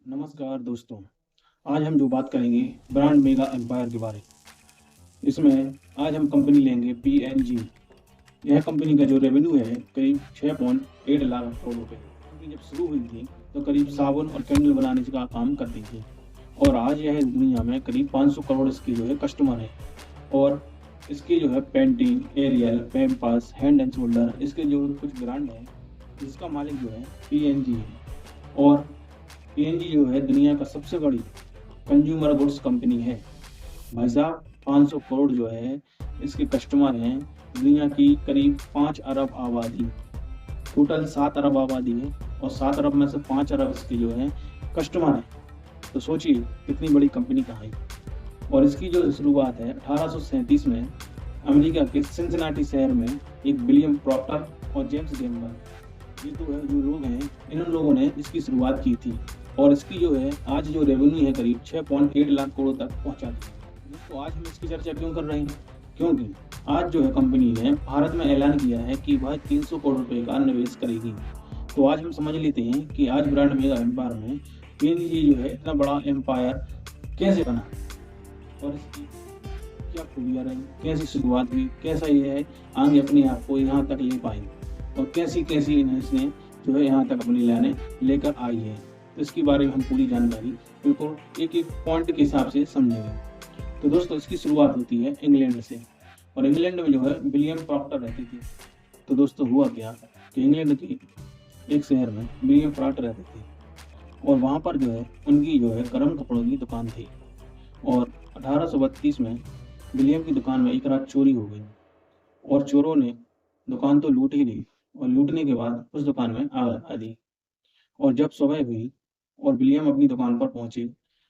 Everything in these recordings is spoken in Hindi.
नमस्कार दोस्तों। आज हम जो बात करेंगे ब्रांड मेगा एम्पायर के बारे में। इसमें आज हम कंपनी लेंगे पीएनजी। यह कंपनी का जो रेवेन्यू है करीब 6.8 लाख करोड़ रुपए। कंपनी जब शुरू हुई थी तो करीब साबुन और कैंडल बनाने का काम करती थी और आज यह दुनिया में करीब 500 करोड़ इसके जो है कस्टमर है। और इसके जो है Pantene, Ariel, Pampers, head and shoulders, इसके जो कुछ ब्रांड है जिसका मालिक जो है पीएनजी है। और पीएनजी जो है दुनिया का सबसे बड़ी कंज्यूमर गुड्स कंपनी है। भाई साहब, 500 करोड़ जो है इसके कस्टमर हैं। दुनिया की करीब 5 अरब आबादी, टोटल 7 अरब आबादी है और 7 अरब में से 5 अरब इसके जो है कस्टमर हैं। तो सोचिए कितनी बड़ी कंपनी कहाँ है। और इसकी जो शुरुआत है 1837 में अमेरिका के सिंसिनाटी शहर में एक विलियम प्रॉक्टर और जेम्स गैम्बल, ये तो है जो लोग हैं, इन लोगों ने इसकी शुरुआत की थी। और इसकी जो है आज जो रेवेन्यू है करीब 6.8 लाख करोड़ तक पहुंचा दी है। दोस्तों, आज हम इसकी चर्चा क्यों कर रहे हैं? क्योंकि आज जो है कंपनी ने भारत में ऐलान किया है कि वह 300 करोड़ रुपए का निवेश करेगी। तो आज हम समझ लेते हैं कि आज ब्रांड मेगा एम्पायर में पीएनजी जो है इतना बड़ा एम्पायर कैसे बना और इसकी क्या खूबियाँ रही, कैसी शुरुआत हुई, कैसा ये है आगे अपने आप को यहाँ तक ले पाई और कैसी कैसी इसने जो है यहाँ तक अपनी लाने लेकर आई है। तो इसके बारे में हम पूरी जानकारी बिल्कुल एक एक पॉइंट के हिसाब से समझेंगे। तो दोस्तों, इसकी शुरुआत होती है इंग्लैंड से और इंग्लैंड में जो है विलियम प्रॉक्टर रहते थे। तो दोस्तों, हुआ क्या कि इंग्लैंड के एक शहर में विलियम प्रॉक्टर रहते थे और वहाँ पर जो है उनकी जो है गर्म कपड़ों की दुकान थी। और 1832 में विलियम की दुकान में एक रात चोरी हो गई और चोरों ने दुकान तो लूट ही ली और लूटने के बाद उस दुकान में आग लगा दी। और जब सुबह हुई और विलियम अपनी दुकान पर पहुंचे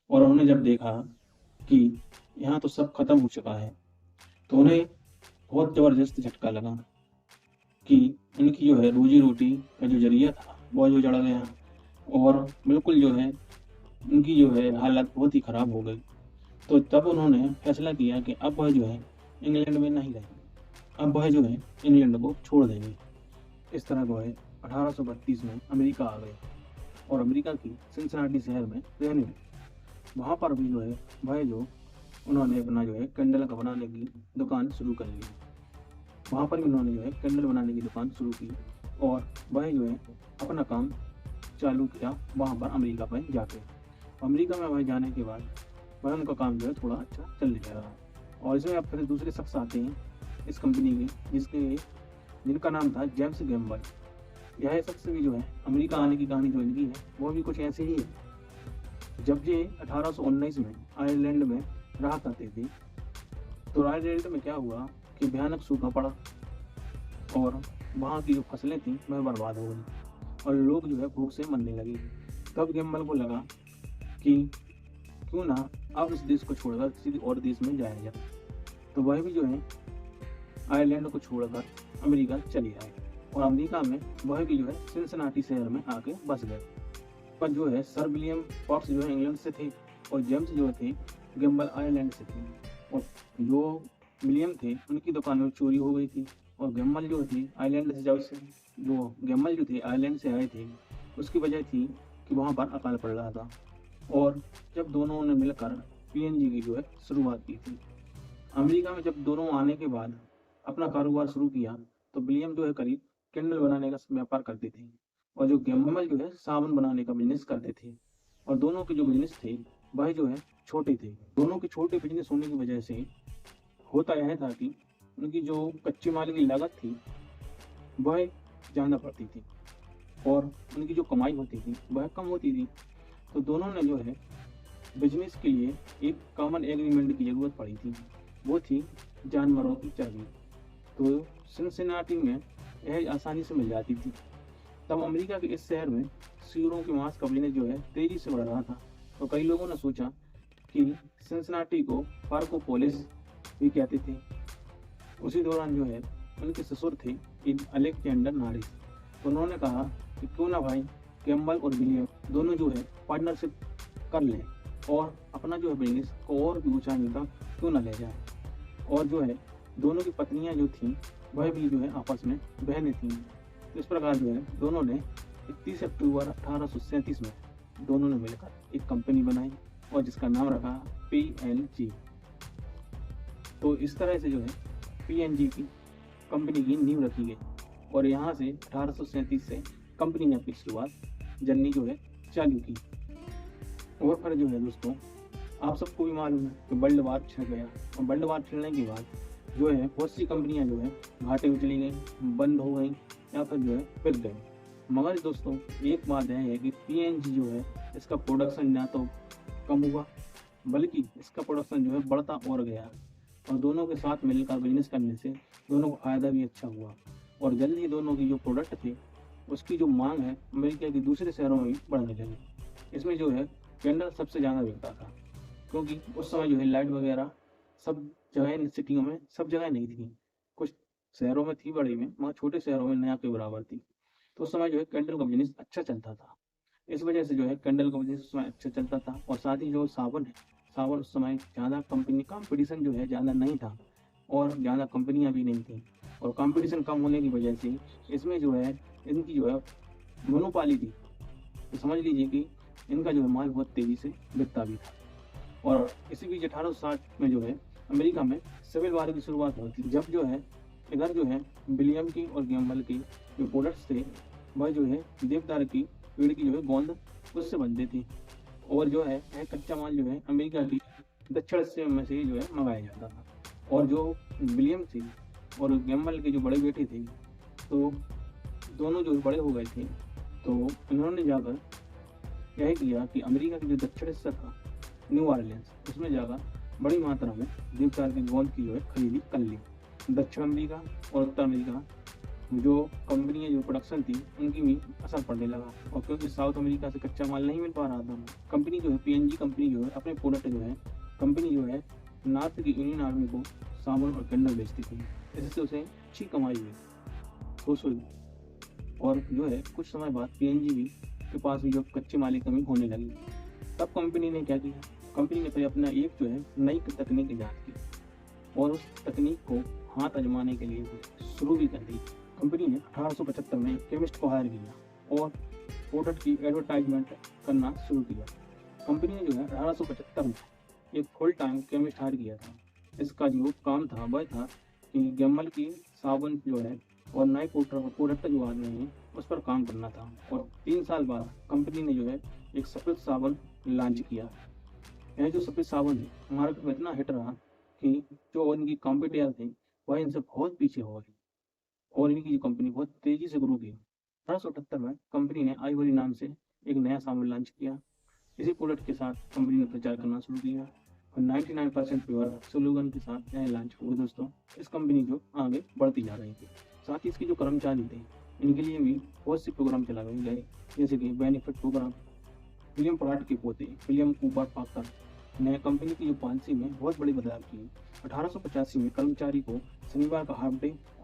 और उन्होंने जब देखा कि यहाँ तो सब खत्म हो चुका है, तो उन्हें बहुत ज़बरदस्त झटका लगा कि उनकी जो है रोजी रोटी का जो जरिया था वो जो जड़ गया और बिल्कुल जो है उनकी जो है हालत बहुत ही ख़राब हो गई। तो तब उन्होंने फैसला किया कि अब वह जो है इंग्लैंड में नहीं रहेंगे, अब वह जो है इंग्लैंड को छोड़ देंगे। इस तरह जो है 1832 में अमेरिका आ गए और अमेरिका की सिंसिनाटी शहर में रहने लगे। वहाँ पर भी जो है वह जो उन्होंने अपना जो है कैंडल का बनाने की दुकान शुरू कर ली। वहाँ पर भी उन्होंने जो है कैंडल बनाने की दुकान शुरू की और वह जो है अपना काम चालू किया वहाँ पर अमेरिका पर जाके। अमेरिका में वह जाने के बाद वह उनका काम जो है थोड़ा अच्छा चलने लगा। और इसमें अब फिर दूसरे शख्स आते हैं इस कंपनी के जिनका नाम था जेम्स गैम्बल। यह शख्स भी जो है अमेरिका आने की कहानी जो इनकी है वो भी कुछ ऐसे ही है। जब ये 1819 में आयरलैंड में रहा करते थे तो आयरलैंड में क्या हुआ कि भयानक सूखा पड़ा और वहाँ की जो फसलें थी वह बर्बाद हो गई और लोग जो है भूख से मरने लगे। तब गैम्बल को लगा कि क्यों ना अब इस देश को छोड़कर किसी और देश में जाया जाए। तो वह भी जो है आयरलैंड को छोड़कर अमेरिका चले आए और अमेरिका में वह भी जो है सिंसिनाटी शहर में आके बस गए। पर जो है सर विलियम फॉक्स जो है इंग्लैंड से थे और जेम्स जो थे गैम्बल आयरलैंड से थे। और जो विलियम थे उनकी दुकान में चोरी हो गई थी और गैम्बल जो थे आयरलैंड से जो गैम्बल जो थे आयरलैंड से आए थे उसकी वजह थी कि वहाँ पर अकाल पड़ रहा था। और जब दोनों ने मिलकर पीएनजी की जो है शुरुआत की थी। अमेरिका में जब दोनों आने के बाद अपना कारोबार शुरू किया तो विलियम जो है करीब कैंडल बनाने का व्यापार करते थे और जो गैम्बल जो है साबुन बनाने का बिजनेस करते थे। और दोनों के जो बिजनेस थे वह जो है छोटे थे। दोनों के छोटे बिजनेस होने की वजह से होता यह था कि उनकी जो कच्चे माल की लागत थी वह ज़्यादा पड़ती थी और उनकी जो कमाई होती थी वह कम होती थी। तो दोनों ने जो है बिजनेस के लिए एक कॉमन एग्रीमेंट की ज़रूरत पड़ी थी, वो थी जानवरों की चर्बी। तो सिंसिनाटी में यह आसानी से मिल जाती थी। तब अमेरिका के इस शहर में सूअरों के मांस का बिजनेस जो है तेजी से बढ़ रहा था। तो कई लोगों ने सोचा कि सिंसिनाटी को फार्कोपोलिस भी कहते थे। उसी दौरान जो है उनके ससुर थे इन अलेक्जेंडर नारिस। तो उन्होंने कहा कि क्यों ना भाई कैम्बल और विलियम दोनों जो है पार्टनरशिप कर लें और अपना जो है बिजनेस को और भी ऊंचाई तक क्यों ना ले जाए। और जो है दोनों की पत्नियां जो थीं वह भी जो है आपस में बहनें थीं। इस प्रकार जो है दोनों ने 31 अक्टूबर 1837 में दोनों ने मिलकर एक कंपनी बनाई और जिसका नाम रखा PNG। तो इस तरह से जो है PNG की कंपनी की नींव रखी गई और यहाँ से 1837 से कंपनी ने अपनी शुरुआत जर्नी जो है चालू की। और फिर जो है दोस्तों, आप सबको भी मालूम है कि वर्ल्ड वार छिड़ गया और वर्ल्ड वार छिड़ने के बाद जो है बहुत सी कंपनियां जो है घाटे में चली गई, बंद हो गई या फिर जो है बिक गई। मगर दोस्तों एक बात है कि PNG जो है इसका प्रोडक्शन ना तो कम हुआ बल्कि इसका प्रोडक्शन जो है बढ़ता और गया और दोनों के साथ मिलकर बिजनेस करने से दोनों को फायदा भी अच्छा हुआ और जल्द ही दोनों की जो प्रोडक्ट थे उसकी जो मांग है अमेरिका के दूसरे शहरों में भी बढ़ने लगी। इसमें जो है कैंडल सबसे ज़्यादा बिकता था क्योंकि उस समय जो है लाइट वगैरह सब जगह सिटियों में सब जगह नहीं थी, कुछ शहरों में थी बड़ी में, मगर छोटे शहरों में नया के बराबर थी। तो उस समय जो है कैंडल का बिजनेस अच्छा चलता था। इस वजह से जो है कैंडल का बिजनेस उस समय अच्छा चलता था और साथ ही जो साबुन है, साबुन उस समय ज़्यादा कंपनी कंपटीशन जो है ज़्यादा नहीं था और ज़्यादा कंपनियां भी नहीं थी और कंपटीशन कम होने की वजह से इसमें जो है इनकी जो है मोनोपाली थी। तो समझ लीजिए कि इनका जो है माल बहुत तेज़ी से बिकता भी था। और इसी बीच 1860 में जो है अमेरिका में सिविल वार की शुरुआत हुई थी, जब जो है इधर जो है विलियम की और गैम्बल की जो प्रोडक्ट्स थे वह जो है देवदार की पेड़ की जो है गोंद उससे बनते थे और जो है यह कच्चा माल जो है अमेरिका की दक्षिण हिस्से में से जो है मंगाया जाता था। और जो विलियम थी और गैम्बल के जो बड़े बेटे थे तो दोनों जो बड़े हो गए थे तो इन्होंने जाकर यह किया कि अमेरिका की जो दक्षिण हिस्सा था न्यू ऑरलियंस उसमें जाकर बड़ी मात्रा में देवदार की गोंद की जो है खरीदी कर ली। दक्षिण अमेरिका और उत्तर अमेरिका जो कंपनियां जो प्रोडक्शन थी उनकी भी असर पड़ने लगा और क्योंकि साउथ अमेरिका से कच्चा माल नहीं मिल पा रहा था, कंपनी जो है PNG कंपनी जो है अपने प्रोडक्ट जो है कंपनी जो है नॉर्थ की यूनियन आर्मी को साबुन और कैंडल बेचती थी। इससे उसे अच्छी कमाई हुई, खुश हुई और जो है कुछ समय बाद PNG भी के पास भी जो कच्चे माल की कमी होने लगी। तब कंपनी ने क्या किया, कंपनी ने फिर अपना एक जो है नई तकनीक ईजाद की और उस तकनीक को हाथ आजमाने के लिए शुरू भी कर दी। कंपनी ने 1875 में केमिस्ट को हायर किया और प्रोडक्ट की एडवर्टाइजमेंट करना शुरू किया। कंपनी ने जो है 1875 में एक फुल टाइम केमिस्ट हायर किया था। इसका जो काम था वह था कि गैम्बल की साबुन जो है और नए प्रोडक्ट जो आ रहे हैं उस पर काम करना था और 3 साल बाद कंपनी ने जो है एक सफ़ेद साबुन लॉन्च किया। यह जो सफ़ेद साबुन है मार्केट में इतना हिट रहा कि जो इनकी कॉम्पिटिटर थे वह इनसे बहुत पीछे हो गए और इनकी जो कंपनी बहुत तेज़ी से ग्रो की। 1878 में कंपनी ने आइवरी नाम से एक नया साबुन लॉन्च किया। इसी प्रोडक्ट के साथ कंपनी ने प्रचार करना शुरू किया और 99% प्योर स्लोगन के साथ यह लॉन्च हुए। दोस्तों इस कंपनी जो आगे बढ़ती जा रही थी, साथ ही इसके जो कर्मचारी थे इनके लिए भी बहुत से प्रोग्राम चलाए गए, जैसे कि बेनिफिट प्रोग्राम। विलियम पराट के पोते विलियम कूपर पाकर ने कंपनी की जो पॉलिसी में बहुत बड़ी बदलाव किए। 1885 में कर्मचारी को शनिवार का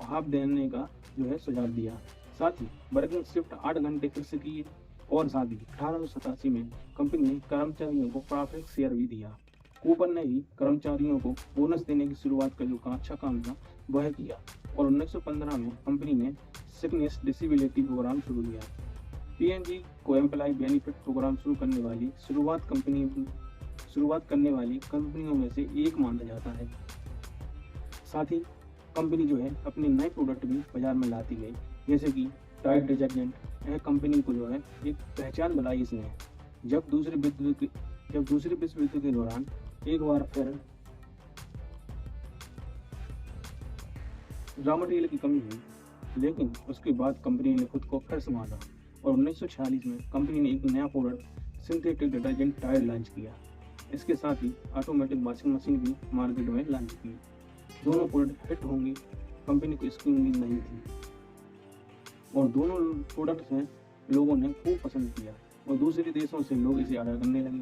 हाफ देने का जो है सुझाव दिया। साथ ही वर्किंग शिफ्ट 8 घंटे फिक्स की और साथ ही 1887 में कंपनी ने कर्मचारियों को प्रॉफिट शेयर भी दिया। कूपर ने ही कर्मचारियों को बोनस देने की शुरुआत का जो अच्छा काम था वह किया और 1915 में कंपनी ने सिकनेस डिसेबिलिटी प्रोग्राम शुरू किया। PNG को एम्प्लॉय बेनिफिट प्रोग्राम शुरुआत करने वाली कंपनियों में से एक माना जाता है। साथ ही कंपनी जो है अपने नए प्रोडक्ट भी बाजार में लाती गई, जैसे कि टाइड डिटर्जेंट। यह कंपनी को जो है एक पहचान बनाई इसने। जब दूसरे विश्व युद्ध के दौरान एक बार फिर रॉ मटेरियल की कमी हुई, लेकिन उसके बाद कंपनी ने खुद को फिर संभाला और 1946 में कंपनी ने एक नया product synthetic detergent Tide launch किया। इसके साथ ही ऑटोमेटिक वॉशिंग मशीन भी मार्केट में लॉन्च की। दोनों प्रोडक्ट हिट होंगे, कंपनी को इसकी उम्मीद नहीं थी और दोनों प्रोडक्ट्स हैं लोगों ने खूब पसंद किया और दूसरे देशों से लोग इसे ऑर्डर करने लगे।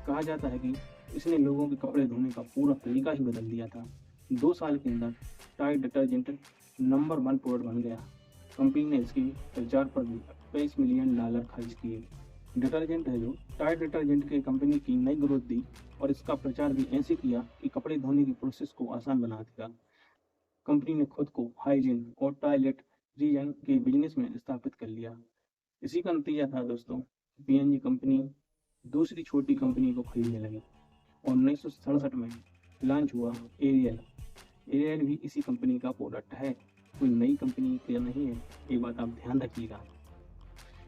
कहा जाता है कि इसने लोगों के कपड़े धोने का पूरा तरीका ही बदल दिया था। 2 साल के अंदर टाइड डिटर्जेंट नंबर 1 प्रोडक्ट बन गया। कंपनी ने इसके प्रचार पर भी $22 मिलियन खर्च किए। डिटर्जेंट है जो टाइड डिटर्जेंट के कंपनी की नई ग्रोथ दी और इसका प्रचार भी ऐसे किया कि कपड़े धोने की प्रोसेस को आसान बना दिया। कंपनी ने खुद को हाइजीन और टॉयलेट रीजन के बिजनेस में स्थापित कर लिया। इसी का नतीजा था दोस्तों PNG कंपनी दूसरी छोटी कंपनी को खरीदने लगे और 1967 में लॉन्च हुआ एरियल। एरियल भी इसी कंपनी का प्रोडक्ट है, कोई नई कंपनी का नहीं है, ये बात आप ध्यान रखिएगा।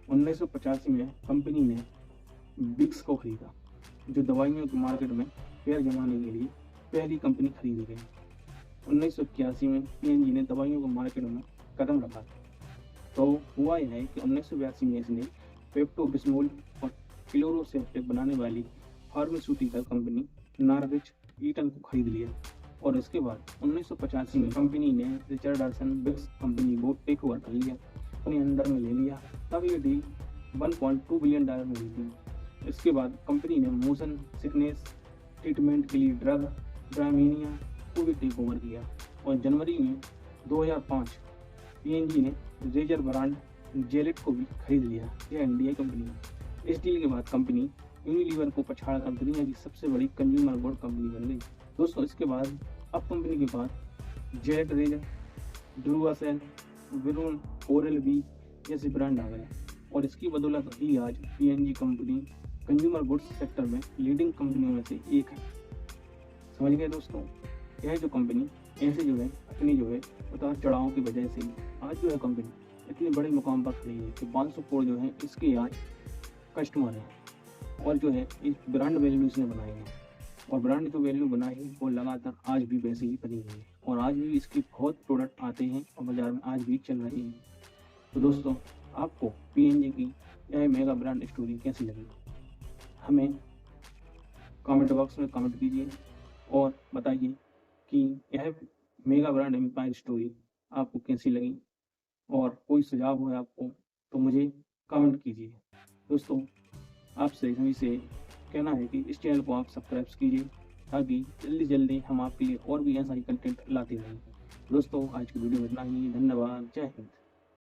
1985 में कंपनी ने बिक्स को खरीदा, जो दवाइयों के मार्केट में पैर जमाने के लिए पहली कंपनी खरीदी गई। 1981 में पीएनजी ने दवाइयों के मार्केट में कदम रखा। तो हुआ यह है कि 1982 में इसने पेप्टोबिस्मोल और क्लोरोसेप्टिक बनाने वाली फार्मास्यूटिकल कंपनी नॉर्विच ईटन को खरीद लिया। और इसके बाद 1985 में कंपनी ने रिचर्डसन बिक्स कंपनी को टेक ओवर कर लिया, अपने अंडर में ले लिया। तब ये डील $1.2 बिलियन में हुई थी। इसके बाद कंपनी ने मोशन सिकनेस ट्रीटमेंट के लिए ड्रग ड्रामीनिया को भी टेक ओवर किया। और जनवरी में 2005 पीएनजी ने रेजर ब्रांड जेलेट को भी खरीद लिया। यह इंडिया कंपनी है। इस डील के बाद कंपनी यूनिलीवर को पछाड़कर दुनिया की सबसे बड़ी कंज्यूमर गुड कंपनी बन गई। दोस्तों, इसके बाद अब कंपनी के पास जेलेट, रेजर, ड्यूरासेल, विरुन, ओरल बी जैसे ब्रांड आ गए। और इसकी बदौलत ही आज PNG company consumer goods sector में लीडिंग कंपनियों में से एक है। समझ गए दोस्तों, यह जो कंपनी ऐसे जो है अपनी जो है उतार चढ़ाव की वजह से आज जो है कंपनी इतनी बड़े मुकाम पर खड़ी है कि 500 करोड़ जो है इसके आज कस्टमर हैं। और जो है इस ब्रांड वैल्यू इसने बनाई है, और ब्रांड जो वैल्यू बनाई है वो लगातार आज भी वैसे ही बनी हुई है। और आज भी इसके बहुत प्रोडक्ट आते हैं और बाज़ार में आज भी चल रहे हैं। तो दोस्तों, आपको पीएनजी की यह मेगा ब्रांड स्टोरी कैसी लगी, हमें कमेंट बॉक्स में कमेंट कीजिए और बताइए कि यह मेगा ब्रांड एम्पायर स्टोरी आपको कैसी लगी। और कोई सुझाव हो आपको तो मुझे कमेंट कीजिए। दोस्तों, आपसे सभी से कहना है कि इस चैनल को आप सब्सक्राइब कीजिए, ताकि जल्दी जल्दी हम आपके लिए और भी ऐसा ही कंटेंट लाते रहें। दोस्तों, आज की वीडियो में इतना ही। धन्यवाद। जय हिंद।